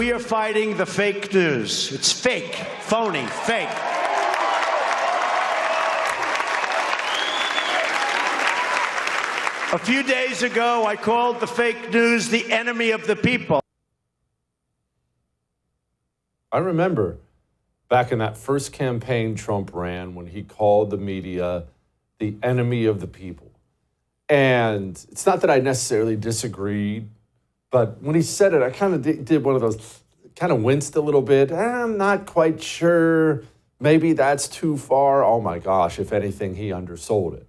We are fighting the fake news. It's fake, phony, fake. A few days ago, I called the fake news the enemy of the people. I remember back in that first campaign Trump ran when he called the media the enemy of the people. And it's not that I necessarily disagreed, but when he said it, I kind of did one of those, kind of winced a little bit. I'm not quite sure. Maybe that's too far. Oh my gosh, if anything, he undersold it.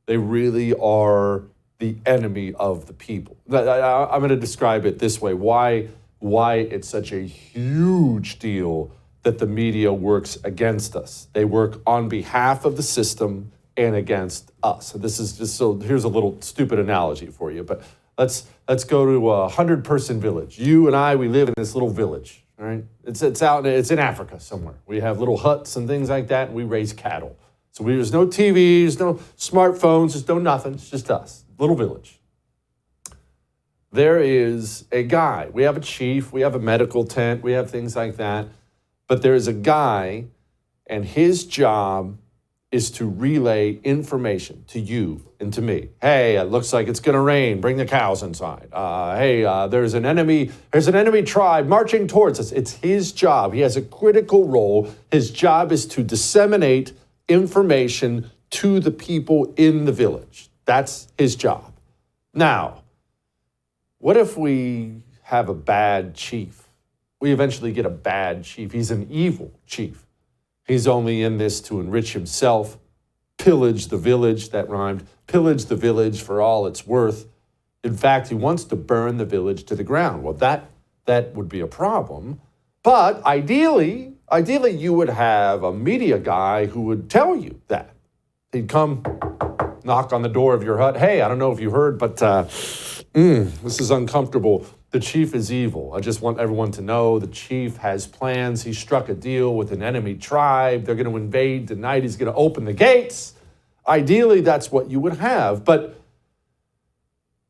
They really are the enemy of the people. I'm going to describe it this way. Why it's such a huge deal that the media works against us. They work on behalf of the system and against us. So this is just, so here's a little stupid analogy for you, but let's go to a 100-person village. You and I, we live in this little village, all right? It's in Africa somewhere. We have little huts and things like that, and we raise cattle. So there's no TVs, no smartphones, there's no nothing. It's just us, little village. There is a guy. We have a chief, we have a medical tent, we have things like that. But there is a guy, and his job is to relay information to you and to me. Hey, it looks like it's going to rain. Bring the cows inside. There's an enemy tribe marching towards us. It's his job. He has a critical role. His job is to disseminate information to the people in the village. That's his job. Now, what if we have a bad chief? We eventually get a bad chief. He's an evil chief. He's only in this to enrich himself, pillage the village, that rhymed, pillage the village for all it's worth. In fact, he wants to burn the village to the ground. Well, that would be a problem. But ideally, you would have a media guy who would tell you that. He'd come knock on the door of your hut. Hey, I don't know if you heard, but this is uncomfortable. The chief is evil. I just want everyone to know the chief has plans. He struck a deal with an enemy tribe. They're going to invade tonight. He's going to open the gates. Ideally, that's what you would have. But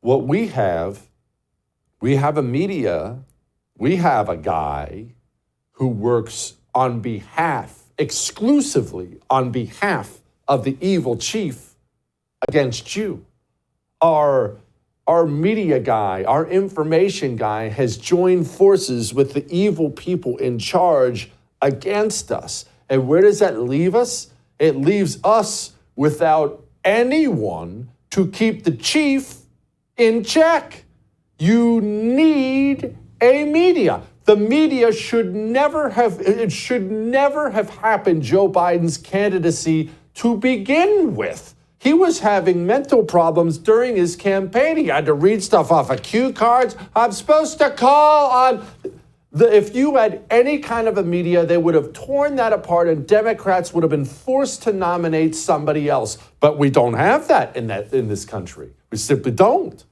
what we have a media, we have a guy who works exclusively on behalf of the evil chief against you. Our media guy, our information guy has joined forces with the evil people in charge against us. And where does that leave us? It leaves us without anyone to keep the chief in check. You need a media. The media should never have happened, Joe Biden's candidacy to begin with. He was having mental problems during his campaign. He had to read stuff off of cue cards. I'm supposed to call on... If you had any kind of a media, they would have torn that apart and Democrats would have been forced to nominate somebody else. But we don't have that in this country. We simply don't.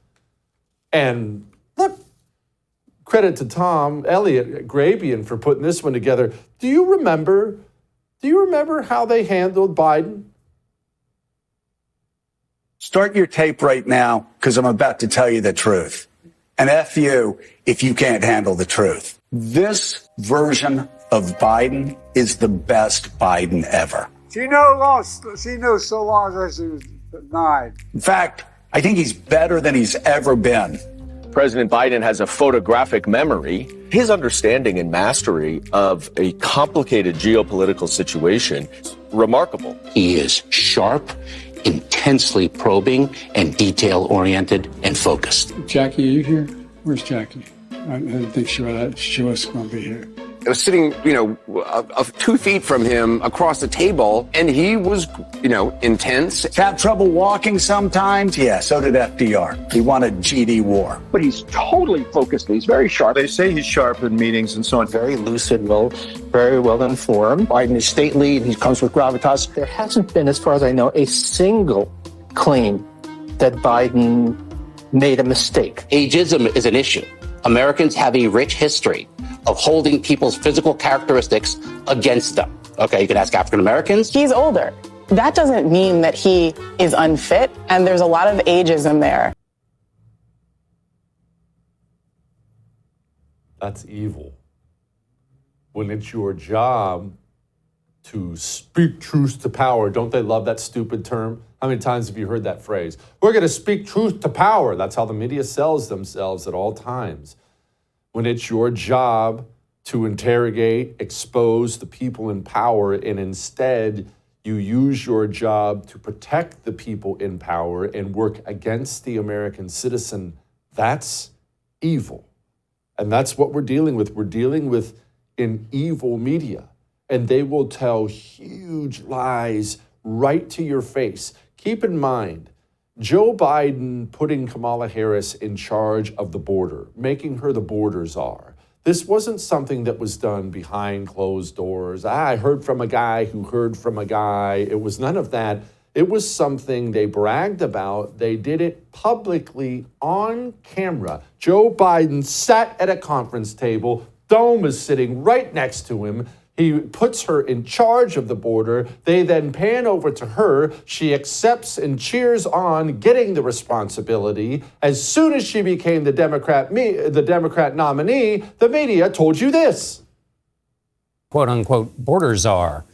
And look, credit to Tom Elliott Grabian for putting this one together. Do you remember how they handled Biden? Start your tape right now, because I'm about to tell you the truth. And F you if you can't handle the truth. This version of Biden is the best Biden ever. She knows so long as she was 9. In fact, I think he's better than he's ever been. President Biden has a photographic memory. His understanding and mastery of a complicated geopolitical situation is remarkable. He is sharp, intensely probing, and detail-oriented and focused. Jackie, are you here? Where's Jackie? I didn't think she was going to be here. I was sitting, 2 feet from him across the table, and he was, intense. Have trouble walking sometimes? Yeah, so did FDR. He wanted GD war. But he's totally focused. He's very sharp. They say he's sharp in meetings and so on. Very lucid, very well informed. Biden is stately, and he comes with gravitas. There hasn't been, as far as I know, a single claim that Biden made a mistake. Ageism is an issue. Americans have a rich history of holding people's physical characteristics against them. Okay, you can ask African Americans. He's older. That doesn't mean that he is unfit, and there's a lot of ageism there. That's evil. When it's your job to speak truth to power, don't they love that stupid term? How many times have you heard that phrase? We're going to speak truth to power. That's how the media sells themselves at all times. When it's your job to interrogate, expose the people in power, and instead you use your job to protect the people in power and work against the American citizen, that's evil. And that's what we're dealing with. We're dealing with an evil media, and they will tell huge lies right to your face. Keep in mind, Joe Biden putting Kamala Harris in charge of the border, making her the border czar. This wasn't something that was done behind closed doors. I heard from a guy who heard from a guy. It was none of that. It was something they bragged about. They did it publicly on camera. Joe Biden sat at a conference table. Dome is sitting right next to him. He puts her in charge of the border. They then pan over to her. She accepts and cheers on getting the responsibility. As soon as she became the Democrat nominee, the media told you this. Quote unquote border czar.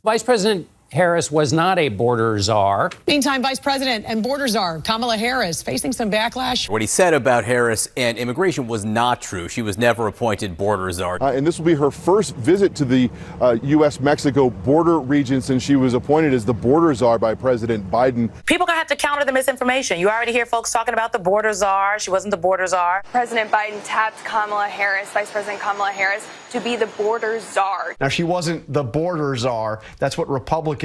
Vice President Harris was not a border czar. Meantime, Vice President and border czar Kamala Harris facing some backlash. What he said about Harris and immigration was not true. She was never appointed border czar. And this will be her first visit to the U.S.-Mexico border region since she was appointed as the border czar by President Biden. People are going to have to counter the misinformation. You already hear folks talking about the border czar. She wasn't the border czar. President Biden tapped Kamala Harris, Vice President Kamala Harris, to be the border czar. Now, she wasn't the border czar. That's what Republicans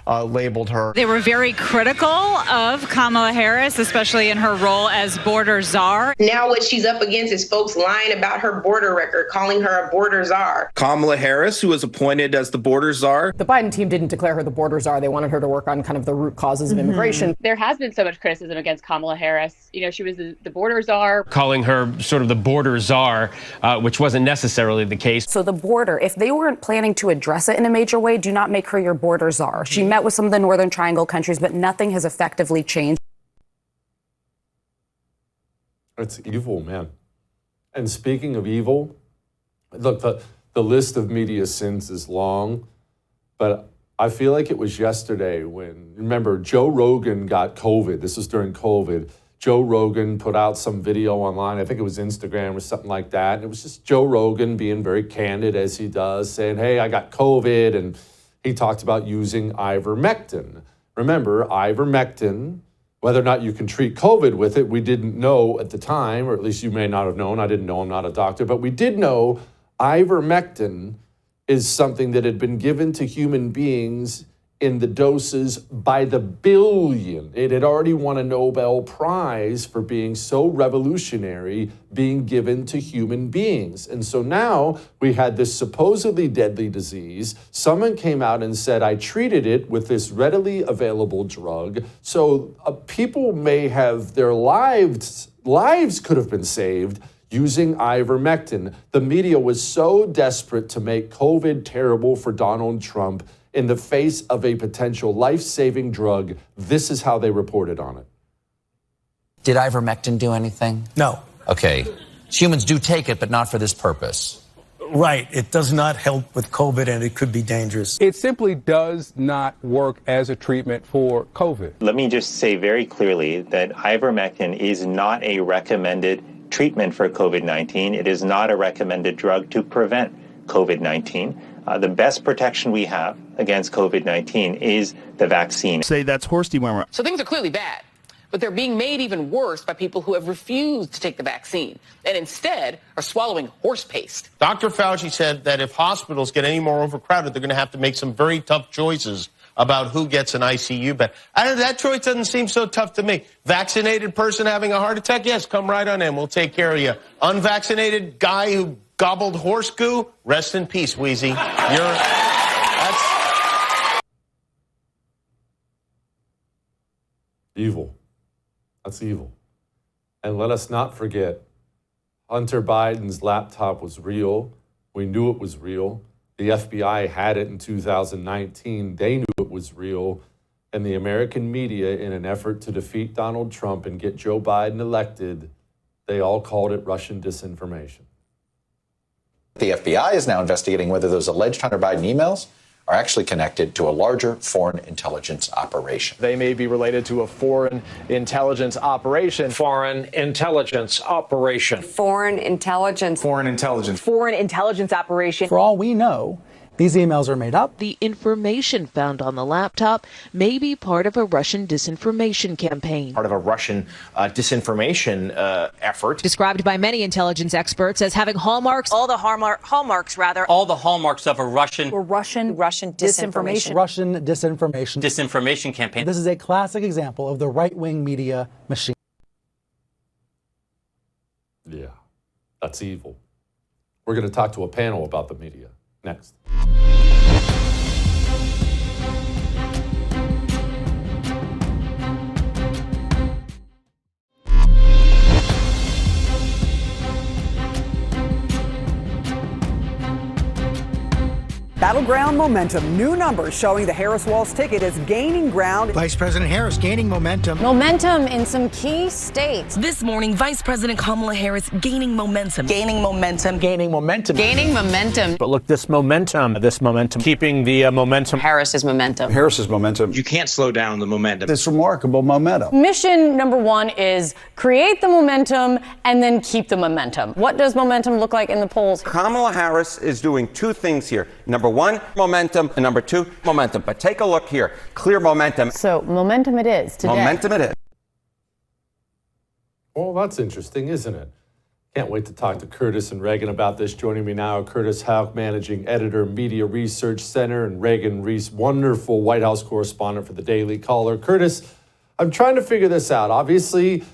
labeled her. They were very critical of Kamala Harris, especially in her role as border czar. Now what she's up against is folks lying about her border record, calling her a border czar. Kamala Harris, who was appointed as the border czar. The Biden team didn't declare her the border czar. They wanted her to work on kind of the root causes of immigration. There has been so much criticism against Kamala Harris. You know, she was the border czar. Calling her sort of the border czar, which wasn't necessarily the case. So the border, if they weren't planning to address it in a major way, do not make her your border czar. She met with some of the Northern Triangle countries, but nothing has effectively changed. It's evil, man. And speaking of evil, look, the list of media sins is long, but I feel like it was yesterday when, remember, Joe Rogan got COVID. This was during COVID. Joe Rogan put out some video online. I think it was Instagram or something like that. And it was just Joe Rogan being very candid as he does, saying, hey, I got COVID. And he talked about using ivermectin. Remember, ivermectin, whether or not you can treat COVID with it, we didn't know at the time, or at least you may not have known. I didn't know, I'm not a doctor, but we did know ivermectin is something that had been given to human beings in the doses by the billion. It had already won a Nobel Prize for being so revolutionary, being given to human beings. And so now we had this supposedly deadly disease. Someone came out and said, I treated it with this readily available drug. So people may have their lives could have been saved using ivermectin. The media was so desperate to make COVID terrible for Donald Trump in the face of a potential life-saving drug. This is how they reported on it. Did ivermectin do anything? No. Okay. Humans do take it, but not for this purpose. Right. It does not help with COVID, and it could be dangerous. It simply does not work as a treatment for COVID. Let me just say very clearly that ivermectin is not a recommended treatment for COVID-19. It is not a recommended drug to prevent COVID-19. The best protection we have against COVID-19 is the vaccine. Say that's horse dewormer. So things are clearly bad, but they're being made even worse by people who have refused to take the vaccine and instead are swallowing horse paste. Dr. Fauci said that if hospitals get any more overcrowded, they're going to have to make some very tough choices about who gets an ICU bed. That choice doesn't seem so tough to me. Vaccinated person having a heart attack? Yes, come right on in. We'll take care of you. Unvaccinated guy who gobbled horse goo? Rest in peace, Wheezy. That's evil. That's evil. And let us not forget, Hunter Biden's laptop was real. We knew it was real. The FBI had it in 2019. They knew it was real. And the American media, in an effort to defeat Donald Trump and get Joe Biden elected, they all called it Russian disinformation. The FBI is now investigating whether those alleged Hunter Biden emails are actually connected to a larger foreign intelligence operation. They may be related to a foreign intelligence operation. Foreign intelligence operation. Foreign intelligence. Foreign intelligence. Foreign intelligence operation. For all we know, these emails are made up. The information found on the laptop may be part of a Russian disinformation campaign. Part of a Russian disinformation effort. Described by many intelligence experts as having hallmarks. All the hallmarks, All the hallmarks of a Russian disinformation. Russian disinformation campaign. This is a classic example of the right-wing media machine. Yeah, that's evil. We're going to talk to a panel about the media next. Battleground momentum. New numbers showing the Harris-Walz ticket is gaining ground. Vice President Harris gaining momentum. Momentum in some key states. This morning, Vice President Kamala Harris gaining momentum. Gaining momentum. Gaining momentum. Gaining momentum. But look, this momentum, keeping the momentum. Harris's momentum. Harris's momentum. You can't slow down the momentum. This remarkable momentum. Mission number one is create the momentum and then keep the momentum. What does momentum look like in the polls? Kamala Harris is doing two things here. Number one, momentum, and number two, momentum. But take a look here. Clear momentum. So momentum it is today. Momentum it is. Well, that's interesting, isn't it? Can't wait to talk to Curtis and Reagan about this. Joining me now, Curtis Houck, Managing Editor, Media Research Center, and Reagan Reese, wonderful White House correspondent for the Daily Caller. Curtis, I'm trying to figure this out. Obviously,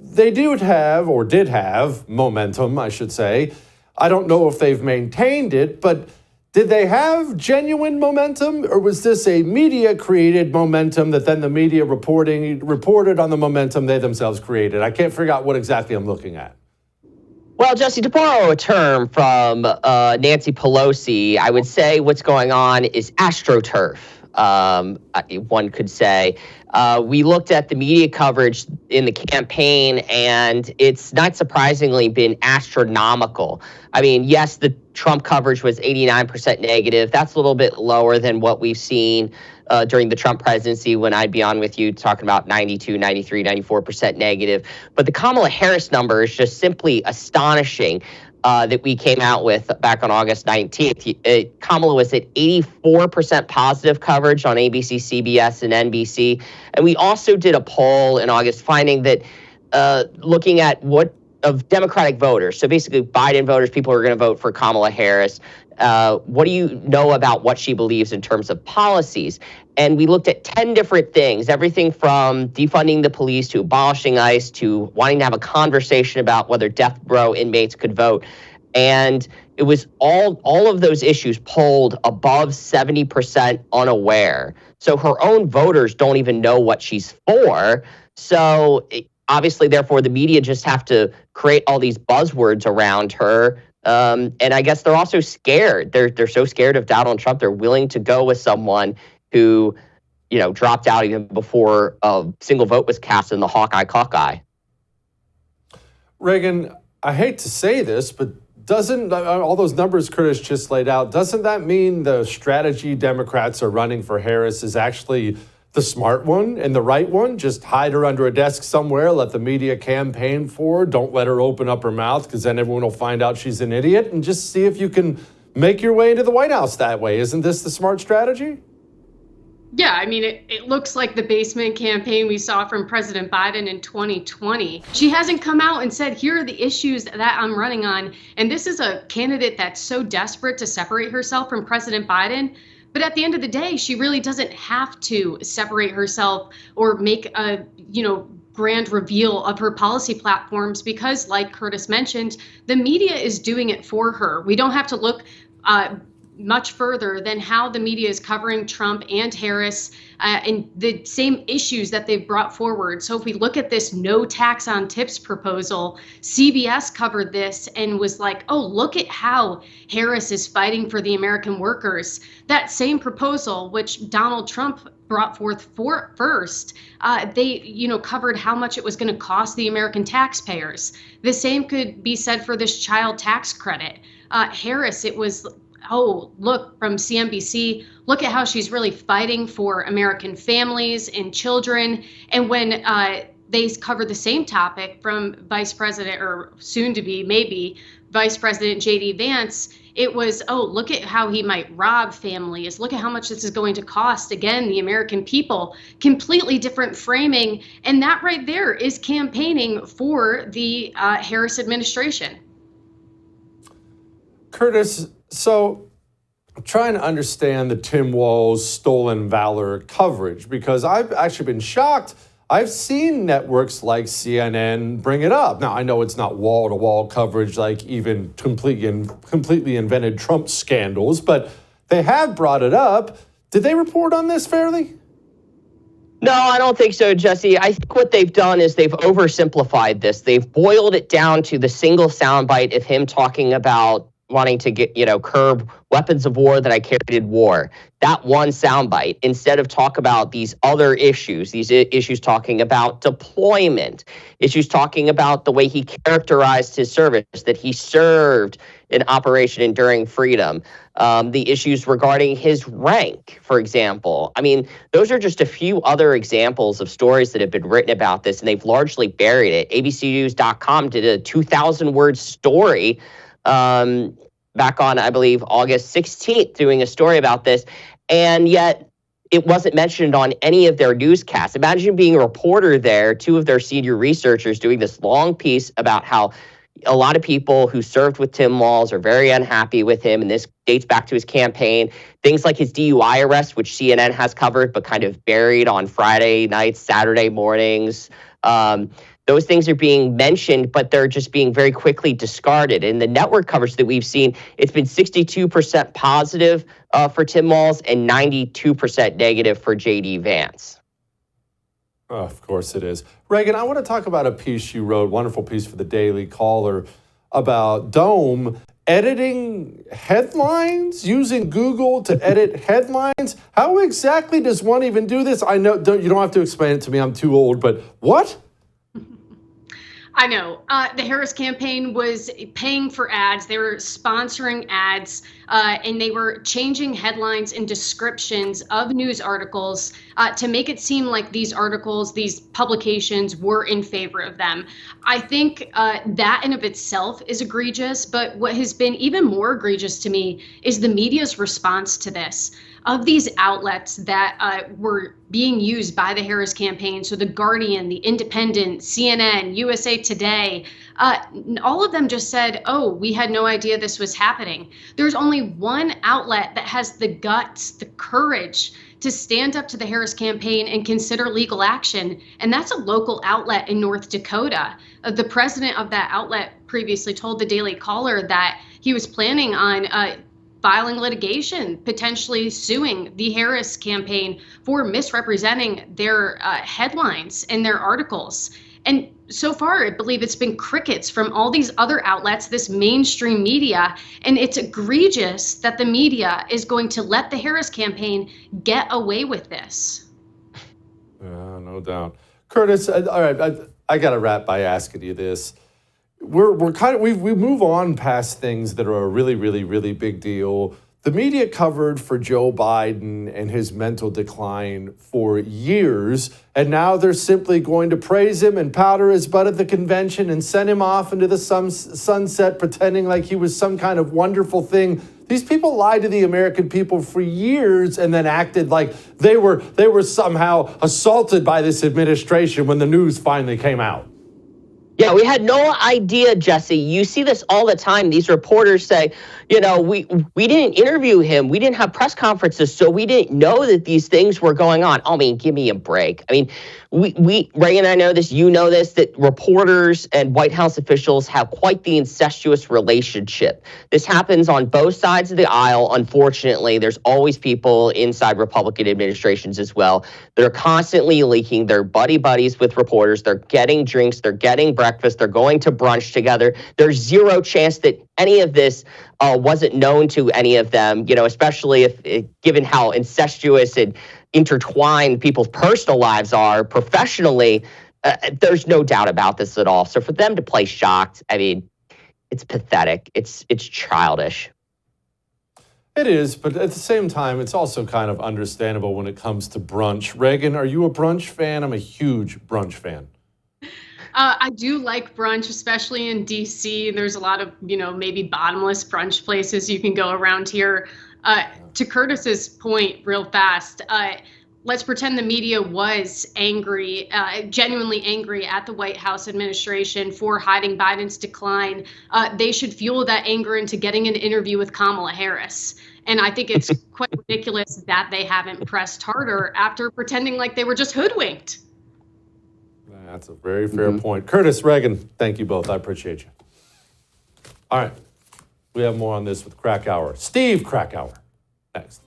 they did have momentum, I should say. I don't know if they've maintained it, but did they have genuine momentum, or was this a media-created momentum that then the media reported on the momentum they themselves created? I can't figure out what exactly I'm looking at. Well, Jesse, to borrow a term from Nancy Pelosi, I would say what's going on is astroturf. One could say. We looked at the media coverage in the campaign, and it's not surprisingly been astronomical. I mean, yes, the Trump coverage was 89% negative. That's a little bit lower than what we've seen during the Trump presidency when I'd be on with you talking about 92, 93, 94% negative. But the Kamala Harris number is just simply astonishing. That we came out with back on August 19th. Kamala was at 84% positive coverage on ABC, CBS, and NBC. And we also did a poll in August finding that looking at what of Democratic voters, so basically Biden voters, people who are going to vote for Kamala Harris, what do you know about what she believes in terms of policies? And we looked at 10 different things, everything from defunding the police to abolishing ICE to wanting to have a conversation about whether death row inmates could vote. And it was all of those issues polled above 70% unaware. So her own voters don't even know what she's for. So obviously, therefore, the media just have to create all these buzzwords around her. And I guess they're also scared. They're so scared of Donald Trump, they're willing to go with someone who, dropped out even before a single vote was cast in the Hawkeye. Reagan, I hate to say this, but doesn't all those numbers Curtis just laid out, doesn't that mean the strategy Democrats are running for Harris is actually the smart one and the right one? Just hide her under a desk somewhere, let the media campaign for her, don't let her open up her mouth because then everyone will find out she's an idiot, and just see if you can make your way into the White House that way. Isn't this the smart strategy? Yeah, I mean, it looks like the basement campaign we saw from President Biden in 2020. She hasn't come out and said, here are the issues that I'm running on. And this is a candidate that's so desperate to separate herself from President Biden. But at the end of the day, she really doesn't have to separate herself or make a, grand reveal of her policy platforms because, like Curtis mentioned, the media is doing it for her. We don't have to look much further than how the media is covering Trump and Harris and the same issues that they've brought forward. So if we look at this no tax on tips proposal, CBS covered this and was like, oh, look at how Harris is fighting for the American workers. That same proposal, which Donald Trump brought forth first, they, covered how much it was going to cost the American taxpayers. The same could be said for this child tax credit. Harris, it was, look, from CNBC, look at how she's really fighting for American families and children. And when they covered the same topic from Vice President, or soon to be maybe Vice President J.D. Vance, it was, look at how he might rob families. Look at how much this is going to cost, again, the American people. Completely different framing. And that right there is campaigning for the Harris administration. Curtis, so I'm trying to understand the Tim Walz stolen valor coverage, because I've actually been shocked. I've seen networks like CNN bring it up. Now, I know it's not wall-to-wall coverage like even completely invented Trump scandals, but they have brought it up. Did they report on this fairly? No, I don't think so, Jesse. I think what they've done is they've oversimplified this. They've boiled it down to the single soundbite of him talking about wanting to curb weapons of war that I carried in war. That one soundbite, instead of talk about these other issues, these issues talking about deployment, issues talking about the way he characterized his service, that he served in Operation Enduring Freedom, the issues regarding his rank, for example. I mean, those are just a few other examples of stories that have been written about this, and they've largely buried it. ABCnews.com did a 2,000-word story back on, I believe, August 16th, doing a story about this, and yet it wasn't mentioned on any of their newscasts. Imagine being a reporter there, two of their senior researchers doing this long piece about how a lot of people who served with Tim Walz are very unhappy with him, and this dates back to his campaign. Things like his DUI arrest, which CNN has covered, but kind of buried on Friday nights, Saturday mornings. Those things are being mentioned, but they're just being very quickly discarded. In the network coverage that we've seen, it's been 62% positive for Tim Walz and 92% negative for J.D. Vance. Oh, of course it is. Reagan, I want to talk about a piece you wrote, wonderful piece for the Daily Caller, about Dome editing headlines, using Google to edit headlines. How exactly does one even do this? I know you don't have to explain it to me. I'm too old, but what? I know. The Harris campaign was paying for ads. They were sponsoring ads, and they were changing headlines and descriptions of news articles to make it seem like these articles, these publications, were in favor of them. I think that in of itself is egregious, but what has been even more egregious to me is the media's response to this. Of these outlets that were being used by the Harris campaign, so The Guardian, The Independent, CNN, USA Today, all of them just said, we had no idea this was happening. There's only one outlet that has the guts, the courage to stand up to the Harris campaign and consider legal action, and that's a local outlet in North Dakota. The president of that outlet previously told the Daily Caller that he was planning on filing litigation, potentially suing the Harris campaign for misrepresenting their headlines and their articles. And so far, I believe it's been crickets from all these other outlets, this mainstream media, and it's egregious that the media is going to let the Harris campaign get away with this. No doubt. Curtis, all right, I got to wrap by asking you this. We move on past things that are a really, really, really big deal. The media covered for Joe Biden and his mental decline for years, and now they're simply going to praise him and powder his butt at the convention and send him off into the sunset, pretending like he was some kind of wonderful thing. These people lied to the American people for years and then acted like they were somehow assaulted by this administration when the news finally came out. Yeah, we had no idea, Jesse. You see this all the time. These reporters say, we didn't interview him. We didn't have press conferences, so we didn't know that these things were going on. I mean, give me a break. I mean, Reagan and I know this, you know this, that reporters and White House officials have quite the incestuous relationship. This happens on both sides of the aisle. Unfortunately, there's always people inside Republican administrations as well that are constantly leaking. They're buddies with reporters. They're getting drinks. They're getting breakfast. They're going to brunch together. There's zero chance that any of this wasn't known to any of them, especially if given how incestuous and intertwined people's personal lives are professionally, there's no doubt about this at all. So for them to play shocked, I mean, it's pathetic. It's childish. It is, but at the same time, it's also kind of understandable when it comes to brunch. Reagan, are you a brunch fan? I'm a huge brunch fan. I do like brunch, especially in DC. There's a lot of, maybe bottomless brunch places you can go around here. To Curtis's point real fast, let's pretend the media was angry, genuinely angry at the White House administration for hiding Biden's decline. They should fuel that anger into getting an interview with Kamala Harris. And I think it's quite ridiculous that they haven't pressed harder after pretending like they were just hoodwinked. That's a very fair point. Curtis, Reagan, thank you both. I appreciate you. All right. We have more on this with Krakauer. Steve Krakauer, next.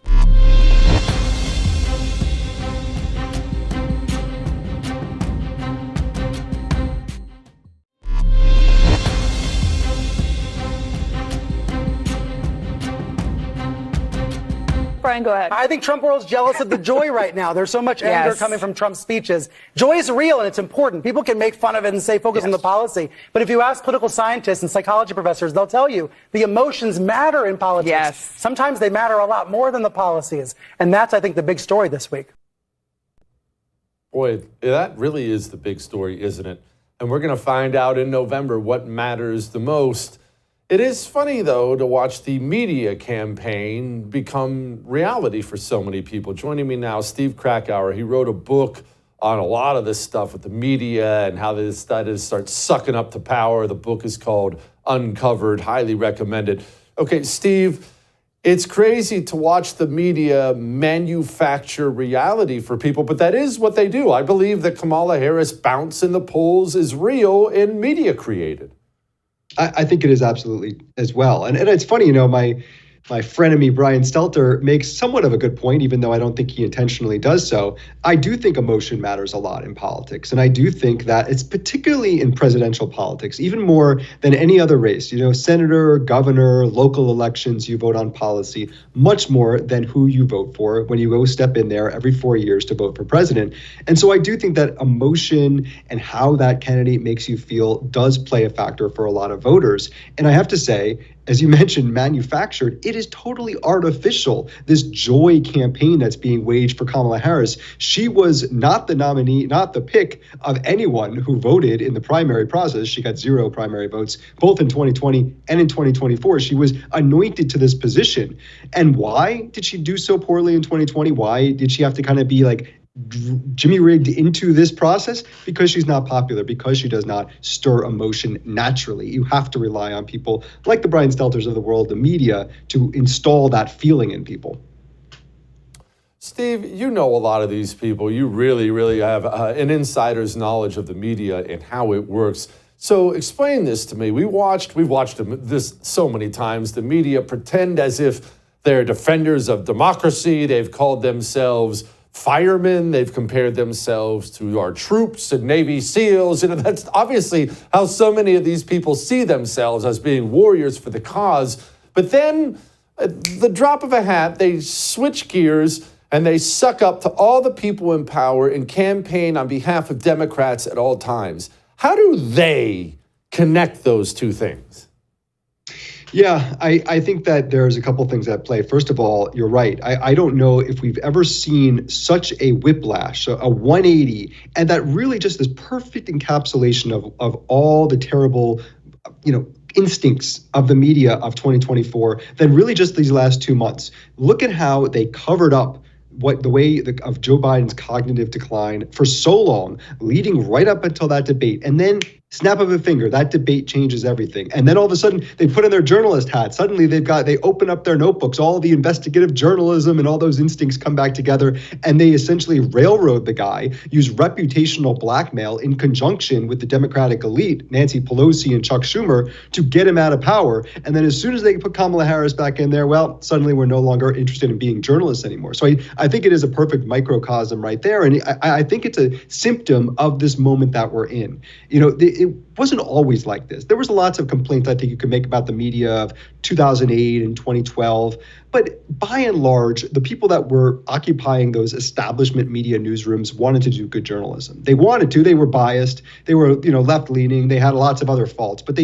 Brian, go ahead. I think Trump world's jealous of the joy right now. There's so much anger coming from Trump's speeches. Joy is real and it's important. People can make fun of it and say focus on the policy. But if you ask political scientists and psychology professors, they'll tell you the emotions matter in politics. Yes. Sometimes they matter a lot more than the policies. And that's, I think, the big story this week. Boy, that really is the big story, isn't it? And we're going to find out in November what matters the most. It is funny, though, to watch the media campaign become reality for so many people. Joining me now, Steve Krakauer. He wrote a book on a lot of this stuff with the media and how that starts sucking up the power. The book is called Uncovered, highly recommended. Okay, Steve, it's crazy to watch the media manufacture reality for people, but that is what they do. I believe that Kamala Harris' bounce in the polls is real and media created. I think it is absolutely as well. And it's funny, my frenemy Brian Stelter makes somewhat of a good point, even though I don't think he intentionally does so. I do think emotion matters a lot in politics. And I do think that it's particularly in presidential politics, even more than any other race. Senator, governor, local elections, you vote on policy, much more than who you vote for when you go step in there every 4 years to vote for president. And so I do think that emotion and how that candidate makes you feel does play a factor for a lot of voters. And I have to say, as you mentioned, manufactured, it is totally artificial, this joy campaign that's being waged for Kamala Harris. She was not the nominee, not the pick of anyone who voted in the primary process. She got 0 primary votes, both in 2020 and in 2024. She was anointed to this position. And why did she do so poorly in 2020? Why did she have to kind of be like Jimmy rigged into this process? Because she's not popular, because she does not stir emotion naturally. You have to rely on people like the Brian Stelters of the world, the media, to install that feeling in people. Steve, you know a lot of these people. You really, really have an insider's knowledge of the media and how it works. So explain this to me. We've watched this so many times. The media pretend as if they're defenders of democracy. They've called themselves firemen. They've compared themselves to our troops and Navy SEALs. That's obviously how so many of these people see themselves, as being warriors for the cause. But then, at the drop of a hat, they switch gears and they suck up to all the people in power and campaign on behalf of Democrats at all times. How do they connect those two things? Yeah, I think that there's a couple things at play. First of all, you're right. I don't know if we've ever seen such a whiplash, a 180, and that really just this perfect encapsulation of all the terrible, instincts of the media of 2024 than really just these last 2 months. Look at how they covered up the way of Joe Biden's cognitive decline for so long, leading right up until that debate. And then snap of a finger, that debate changes everything. And then all of a sudden they put in their journalist hat. Suddenly they open up their notebooks, all the investigative journalism and all those instincts come back together, and they essentially railroad the guy, use reputational blackmail in conjunction with the Democratic elite, Nancy Pelosi and Chuck Schumer, to get him out of power. And then as soon as they put Kamala Harris back in there, well, suddenly we're no longer interested in being journalists anymore. So I think it is a perfect microcosm right there. And I think it's a symptom of this moment that we're in. it wasn't always like this. There was lots of complaints I think you could make about the media of 2008 and 2012. But by and large, the people that were occupying those establishment media newsrooms wanted to do good journalism. They wanted to. They were biased. They were, left-leaning. They had lots of other faults. But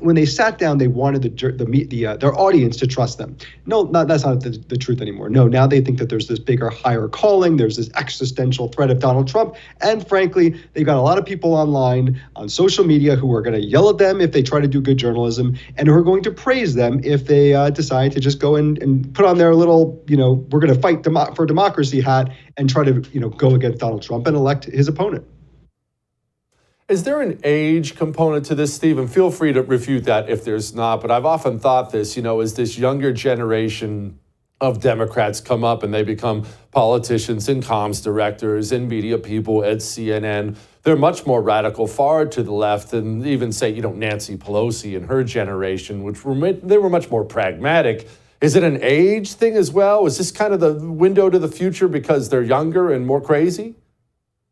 when they sat down, they wanted their audience to trust them. No, that's not the truth anymore. No, now they think that there's this bigger, higher calling. There's this existential threat of Donald Trump. And frankly, they've got a lot of people online on social media who are going to yell at them if they try to do good journalism, and who are going to praise them if they decide to just go and put on their little, we're going to fight for democracy hat and try to, go against Donald Trump and elect his opponent. Is there an age component to this, Stephen? Feel free to refute that if there's not, but I've often thought this, as this younger generation of Democrats come up and they become politicians and comms directors and media people at CNN, they're much more radical, far to the left, and even say, Nancy Pelosi and her generation, they were much more pragmatic. Is it an age thing as well? Is this kind of the window to the future because they're younger and more crazy?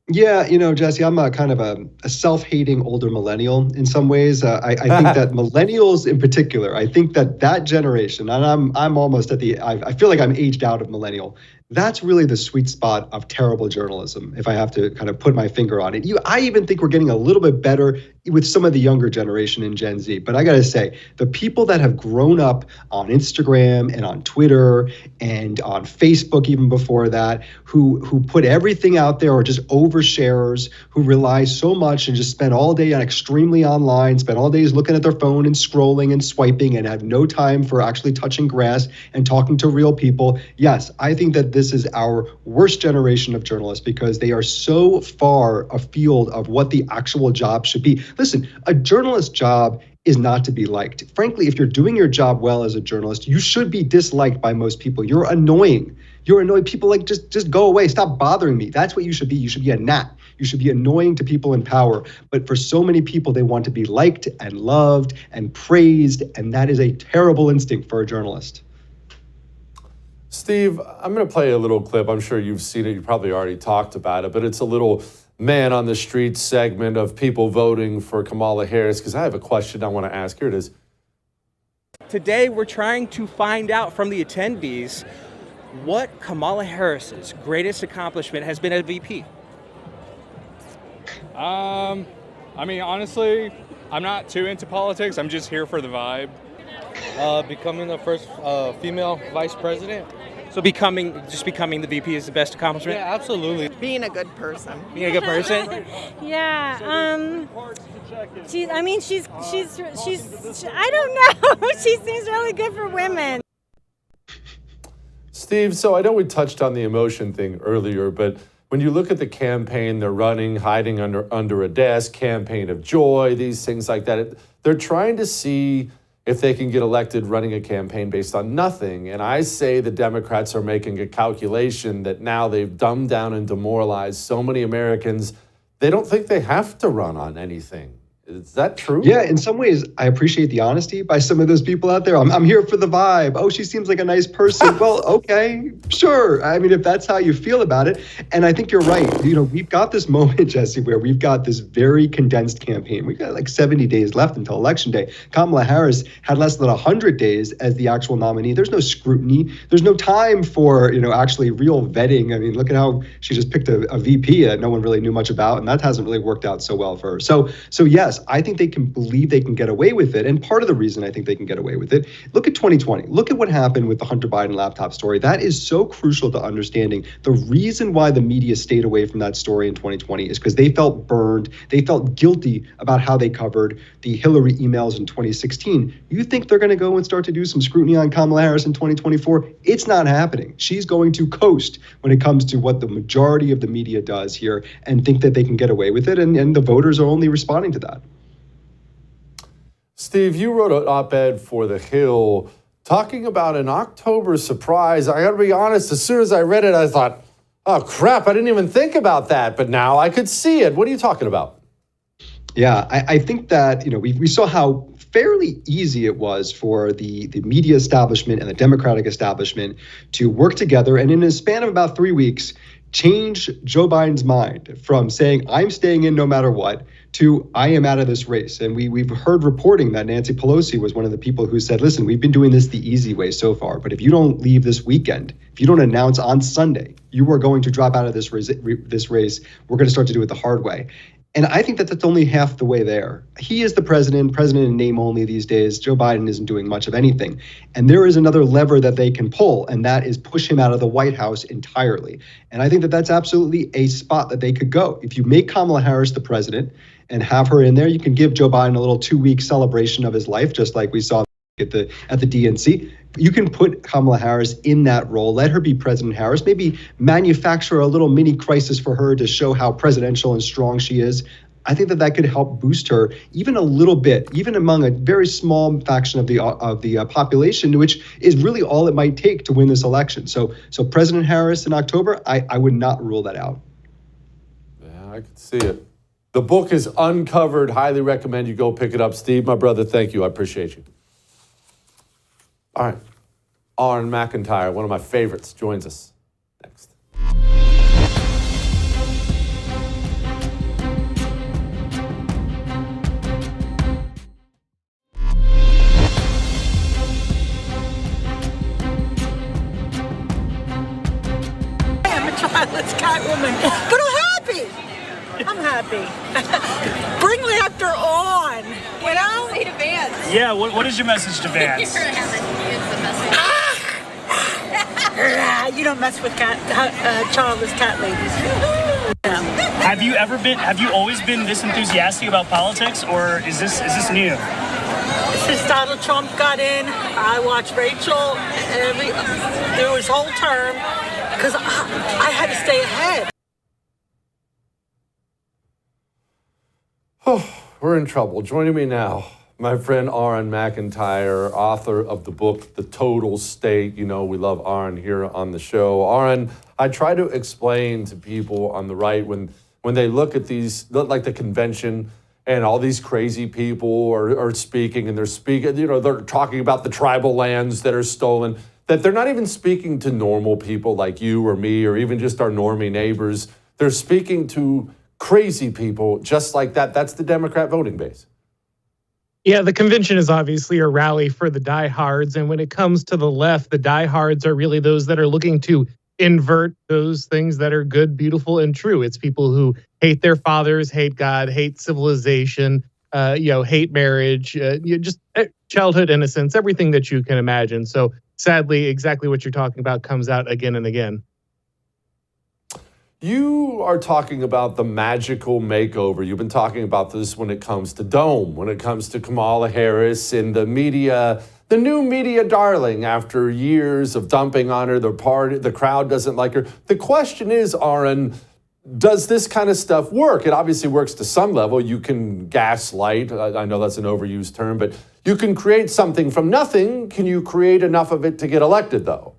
Yeah, Jesse, I'm a kind of a self-hating older millennial in some ways. I think that millennials in particular, I think that generation, and I'm almost I feel like I'm aged out of millennial. That's really the sweet spot of terrible journalism, if I have to kind of put my finger on it. I even think we're getting a little bit better with some of the younger generation in Gen Z. But I got to say, the people that have grown up on Instagram and on Twitter and on Facebook even before that, who put everything out there or just oversharers, who rely so much and just spend all day extremely online, spend all days looking at their phone and scrolling and swiping and have no time for actually touching grass and talking to real people. Yes, I think that this is our worst generation of journalists because they are so far afield of what the actual job should be. Listen, a journalist's job is not to be liked. Frankly, if you're doing your job well as a journalist, you should be disliked by most people. You're annoying. You're annoying. People just go away. Stop bothering me. That's what you should be. You should be a gnat. You should be annoying to people in power. But for so many people, they want to be liked and loved and praised. And that is a terrible instinct for a journalist. Steve, I'm going to play a little clip. I'm sure you've seen it. You probably already talked about it, but it's a little man on the street segment of people voting for Kamala Harris, because I have a question I want to ask. Here it is. Today, we're trying to find out from the attendees what Kamala Harris's greatest accomplishment has been as VP. Honestly, I'm not too into politics. I'm just here for the vibe. Becoming the first female vice president. So becoming the VP is the best accomplishment? Yeah, absolutely. Being a good person. Being a good person? Yeah. She's I don't know. She seems really good for women. Steve, so I know we touched on the emotion thing earlier, but when you look at the campaign they're running, hiding under a desk, campaign of joy, these things like that, they're trying to see if they can get elected running a campaign based on nothing. And I say the Democrats are making a calculation that now they've dumbed down and demoralized so many Americans, they don't think they have to run on anything. Is that true? Yeah, in some ways, I appreciate the honesty by some of those people out there. I'm here for the vibe. Oh, she seems like a nice person. Well, okay, sure. I mean, if that's how you feel about it. And I think you're right. We've got this moment, Jesse, where we've got this very condensed campaign. We've got like 70 days left until Election Day. Kamala Harris had less than 100 days as the actual nominee. There's no scrutiny. There's no time for, actually real vetting. I mean, look at how she just picked a VP that no one really knew much about, and that hasn't really worked out so well for her. So yes, I think they can believe they can get away with it. And part of the reason I think they can get away with it, look at 2020. Look at what happened with the Hunter Biden laptop story. That is so crucial to understanding. The reason why the media stayed away from that story in 2020 is because they felt burned. They felt guilty about how they covered the Hillary emails in 2016. You think they're going to go and start to do some scrutiny on Kamala Harris in 2024? It's not happening. She's going to coast when it comes to what the majority of the media does here and think that they can get away with it. And the voters are only responding to that. Steve, you wrote an op-ed for The Hill talking about an October surprise. I got to be honest, as soon as I read it, I thought, oh, crap, I didn't even think about that. But now I could see it. What are you talking about? Yeah, I think that, we saw how fairly easy it was for the media establishment and the Democratic establishment to work together. And in a span of about 3 weeks, change Joe Biden's mind from saying, I'm staying in no matter what, to I am out of this race. And we've heard reporting that Nancy Pelosi was one of the people who said, listen, we've been doing this the easy way so far, but if you don't leave this weekend, if you don't announce on Sunday, you are going to drop out of this race, we're going to start to do it the hard way. And I think that that's only half the way there. He is the president in name only these days. Joe Biden isn't doing much of anything. And there is another lever that they can pull, and that is push him out of the White House entirely. And I think that that's absolutely a spot that they could go. If you make Kamala Harris the president and have her in there, you can give Joe Biden a little 2-week celebration of his life, just like we saw at the DNC. You can put Kamala Harris in that role, let her be President Harris, maybe manufacture a little mini crisis for her to show how presidential and strong she is. I think that could help boost her even a little bit, even among a very small faction of the population, which is really all it might take to win this election. So President Harris in October, I would not rule that out. Yeah, I could see it. The book is Uncovered. Highly recommend you go pick it up. Steve, my brother, thank you. I appreciate you. All right. Auron Macintyre, one of my favorites, joins us next. I'm a childless Catwoman, but I'm happy. Bring laughter on, you know? Say to Vance. Yeah, what is your message to Vance? You don't mess with childless cat ladies. Have you always been this enthusiastic about politics, or is this new? Since Donald Trump got in, I watched Rachel through his whole term because I had to stay ahead. Oh, we're in trouble. Joining me now, my friend Auron Macintyre, author of the book, The Total State. You know, we love Auron here on the show. Auron, I try to explain to people on the right when they look at these, like the convention, and all these crazy people are speaking, and they're talking about the tribal lands that are stolen, that they're not even speaking to normal people like you or me or even just our normie neighbors. They're speaking to crazy people just like that. That's the Democrat voting base. Yeah, the convention is obviously a rally for the diehards. And when it comes to the left, the diehards are really those that are looking to invert those things that are good, beautiful, and true. It's people who hate their fathers, hate God, hate civilization, hate marriage, just childhood innocence, everything that you can imagine. So sadly, exactly what you're talking about comes out again and again. You are talking about the magical makeover. You've been talking about this when it comes to Dome, when it comes to Kamala Harris and the media, the new media darling after years of dumping on her. The crowd doesn't like her. The question is, Auron, does this kind of stuff work? It obviously works to some level. You can gaslight. I know that's an overused term, but you can create something from nothing. Can you create enough of it to get elected, though?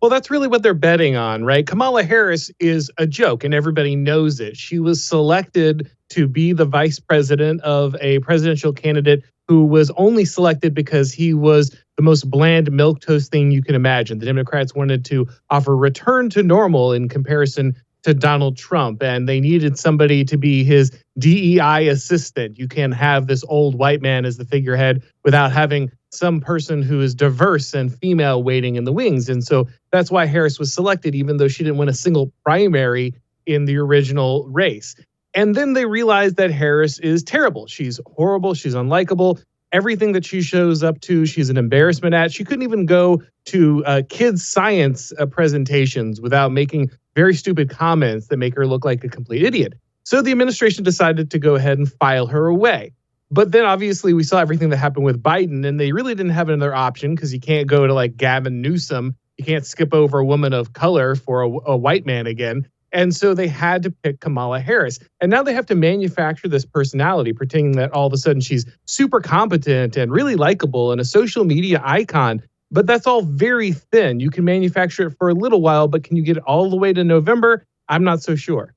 Well, that's really what they're betting on, right? Kamala Harris is a joke, and everybody knows it. She was selected to be the vice president of a presidential candidate who was only selected because he was the most bland milquetoast thing you can imagine. The Democrats wanted to offer return to normal in comparison to Donald Trump, and they needed somebody to be his DEI assistant. You can't have this old white man as the figurehead without having some person who is diverse and female waiting in the wings. And so that's why Harris was selected, even though she didn't win a single primary in the original race. And then they realized that Harris is terrible. She's horrible. She's unlikable. Everything that she shows up to, she's an embarrassment at. She couldn't even go to kids' science presentations without making very stupid comments that make her look like a complete idiot. So the administration decided to go ahead and file her away. But then obviously we saw everything that happened with Biden, and they really didn't have another option because you can't go to like Gavin Newsom. You can't skip over a woman of color for a white man again. And so they had to pick Kamala Harris. And now they have to manufacture this personality, pretending that all of a sudden she's super competent and really likable and a social media icon. But that's all very thin. You can manufacture it for a little while, but can you get it all the way to November? I'm not so sure.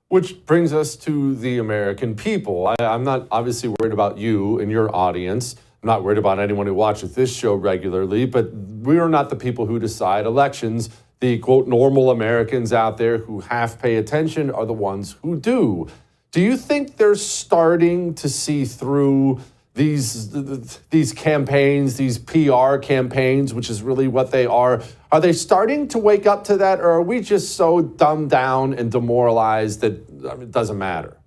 Which brings us to the American people. I'm not obviously worried about you and your audience. I'm not worried about anyone who watches this show regularly, but we are not the people who decide elections. The, quote, normal Americans out there who half pay attention are the ones who do. Do you think they're starting to see through these campaigns, these PR campaigns, which is really what they are? Are they starting to wake up to that, or are we just so dumbed down and demoralized that it doesn't matter?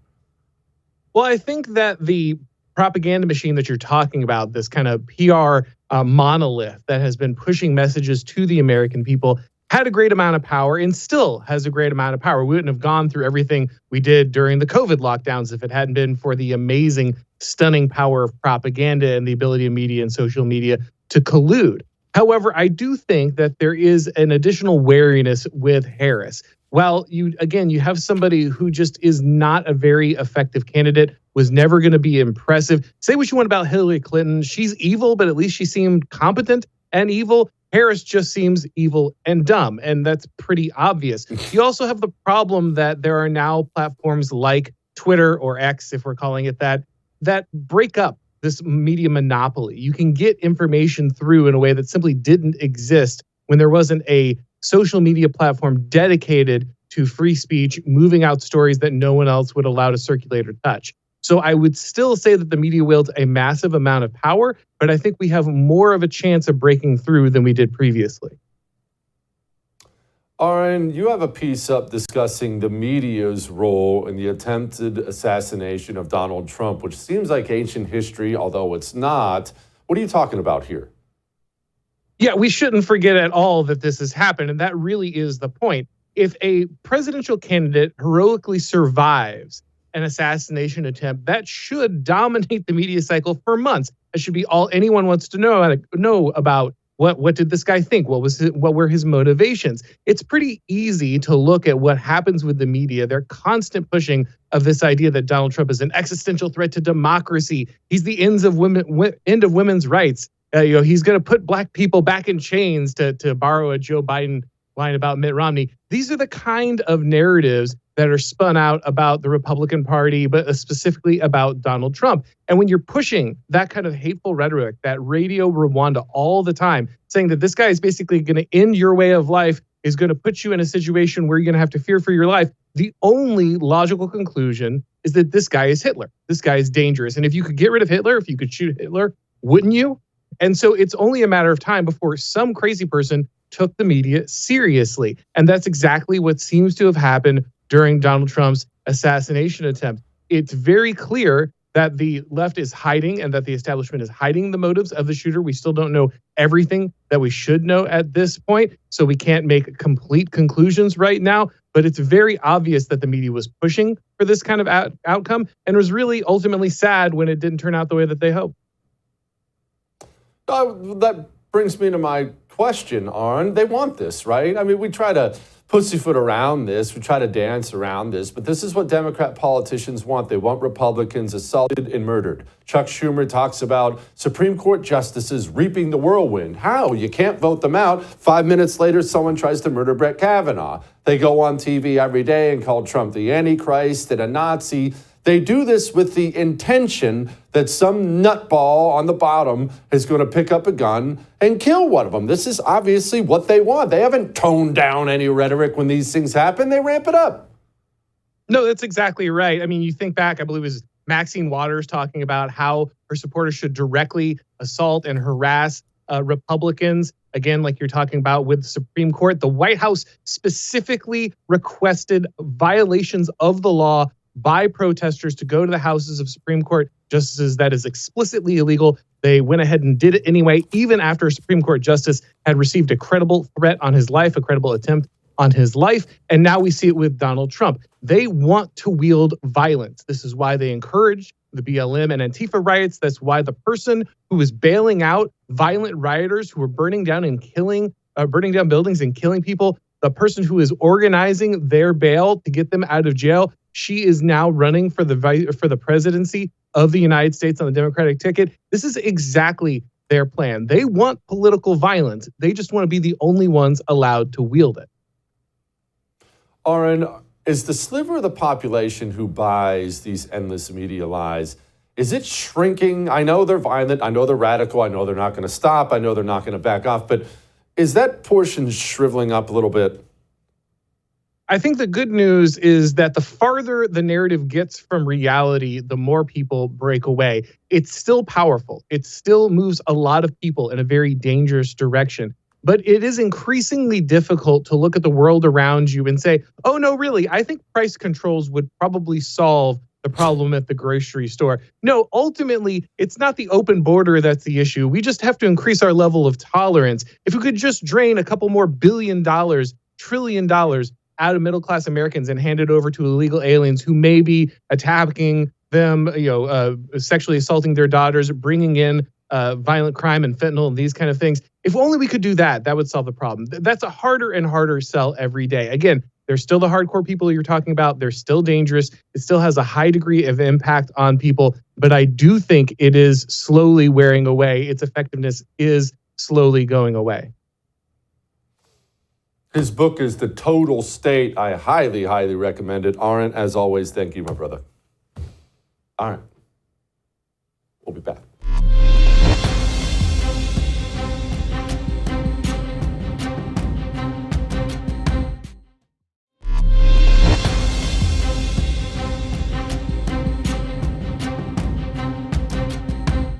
Well, I think that the propaganda machine that you're talking about, this kind of PR monolith that has been pushing messages to the American people, had a great amount of power and still has a great amount of power. We wouldn't have gone through everything we did during the COVID lockdowns if it hadn't been for the amazing, stunning power of propaganda and the ability of media and social media to collude. However, I do think that there is an additional wariness with Harris. While you have somebody who just is not a very effective candidate, was never going to be impressive. Say what you want about Hillary Clinton. She's evil, but at least she seemed competent and evil. Harris just seems evil and dumb, and that's pretty obvious. You also have the problem that there are now platforms like Twitter or X, if we're calling it that break up this media monopoly. You can get information through in a way that simply didn't exist when there wasn't a social media platform dedicated to free speech, moving out stories that no one else would allow to circulate or touch. So I would still say that the media wields a massive amount of power, but I think we have more of a chance of breaking through than we did previously. Auron, you have a piece up discussing the media's role in the attempted assassination of Donald Trump, which seems like ancient history, although it's not. What are you talking about here? Yeah, we shouldn't forget at all that this has happened, and that really is the point. If a presidential candidate heroically survives an assassination attempt, that should dominate the media cycle for months. That should be all anyone wants to know about. What did this guy think? What were his motivations? It's pretty easy to look at what happens with the media. Their constant pushing of this idea that Donald Trump is an existential threat to democracy. He's the end of women's rights. He's going to put black people back in chains, to borrow a Joe Biden line about Mitt Romney. These are the kind of narratives that are spun out about the Republican Party, but specifically about Donald Trump. And when you're pushing that kind of hateful rhetoric, that Radio Rwanda all the time, saying that this guy is basically going to end your way of life, is going to put you in a situation where you're going to have to fear for your life, the only logical conclusion is that this guy is Hitler. This guy is dangerous. And if you could get rid of Hitler, if you could shoot Hitler, wouldn't you? And so it's only a matter of time before some crazy person took the media seriously. And that's exactly what seems to have happened during Donald Trump's assassination attempt. It's very clear that the left is hiding and that the establishment is hiding the motives of the shooter. We still don't know everything that we should know at this point, so we can't make complete conclusions right now. But it's very obvious that the media was pushing for this kind of outcome, and was really ultimately sad when it didn't turn out the way that they hoped. That brings me to my question, Auron. They want this, right? I mean, we try to pussyfoot around this. We try to dance around this, but this is what Democrat politicians want. They want Republicans assaulted and murdered. Chuck Schumer talks about Supreme Court justices reaping the whirlwind. How? You can't vote them out. 5 minutes later, someone tries to murder Brett Kavanaugh. They go on TV every day and call Trump the Antichrist and a Nazi. They do this with the intention that some nutball on the bottom is going to pick up a gun and kill one of them. This is obviously what they want. They haven't toned down any rhetoric when these things happen. They ramp it up. No, that's exactly right. I mean, you think back, I believe it was Maxine Waters talking about how her supporters should directly assault and harass Republicans. Again, like you're talking about with the Supreme Court, the White House specifically requested violations of the law by protesters to go to the houses of Supreme Court justices. That is explicitly illegal. They went ahead and did it anyway, even after a Supreme Court justice had received a credible threat on his life, a credible attempt on his life. And now we see it with Donald Trump. They want to wield violence. This is why they encourage the BLM and Antifa riots. That's why the person who is bailing out violent rioters who are burning down buildings and killing people, the person who is organizing their bail to get them out of jail, she is now running for the presidency of the United States on the Democratic ticket. This is exactly their plan. They want political violence. They just want to be the only ones allowed to wield it. Auron, is the sliver of the population who buys these endless media lies, is it shrinking? I know they're violent. I know they're radical. I know they're not going to stop. I know they're not going to back off. But is that portion shriveling up a little bit? I think the good news is that the farther the narrative gets from reality, the more people break away. It's still powerful. It still moves a lot of people in a very dangerous direction. But it is increasingly difficult to look at the world around you and say, oh, no, really, I think price controls would probably solve the problem at the grocery store. No, ultimately, it's not the open border that's the issue. We just have to increase our level of tolerance. If we could just drain a couple more $1 billion, $1 trillion out of middle-class Americans and hand it over to illegal aliens who may be attacking them, sexually assaulting their daughters, bringing in violent crime and fentanyl and these kind of things. If only we could do that, that would solve the problem. That's a harder and harder sell every day. Again, there's still the hardcore people you're talking about. They're still dangerous. It still has a high degree of impact on people. But I do think it is slowly wearing away. Its effectiveness is slowly going away. His book is The Total State. I highly, highly recommend it. Auron, as always, thank you, my brother. All right. We'll be back.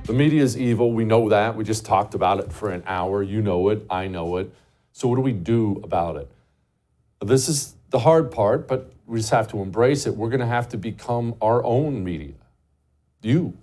The media is evil. We know that. We just talked about it for an hour. You know it. I know it. So what do we do about it? This is the hard part, but we just have to embrace it. We're going to have to become our own media. You,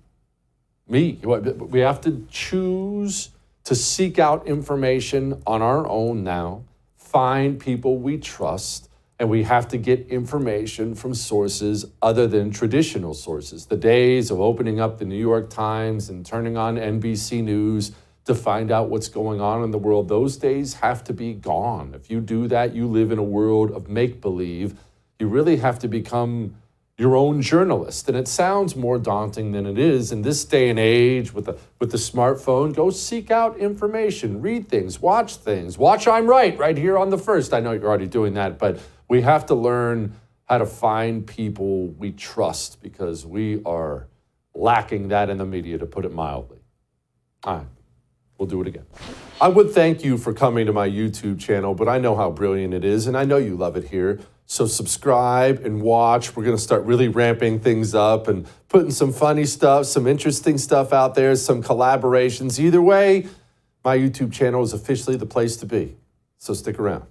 me. We have to choose to seek out information on our own now, find people we trust, and we have to get information from sources other than traditional sources. The days of opening up the New York Times and turning on NBC News to find out what's going on in the world, those days have to be gone. If you do that, you live in a world of make-believe. You really have to become your own journalist. And it sounds more daunting than it is. In this day and age with the smartphone, go seek out information, read things, watch I'm right here on The First. I know you're already doing that, but we have to learn how to find people we trust because we are lacking that in the media, to put it mildly. All right. We'll do it again. I would thank you for coming to my YouTube channel, but I know how brilliant it is, and I know you love it here. So subscribe and watch. We're going to start really ramping things up and putting some funny stuff, some interesting stuff out there, some collaborations. Either way, my YouTube channel is officially the place to be. So stick around.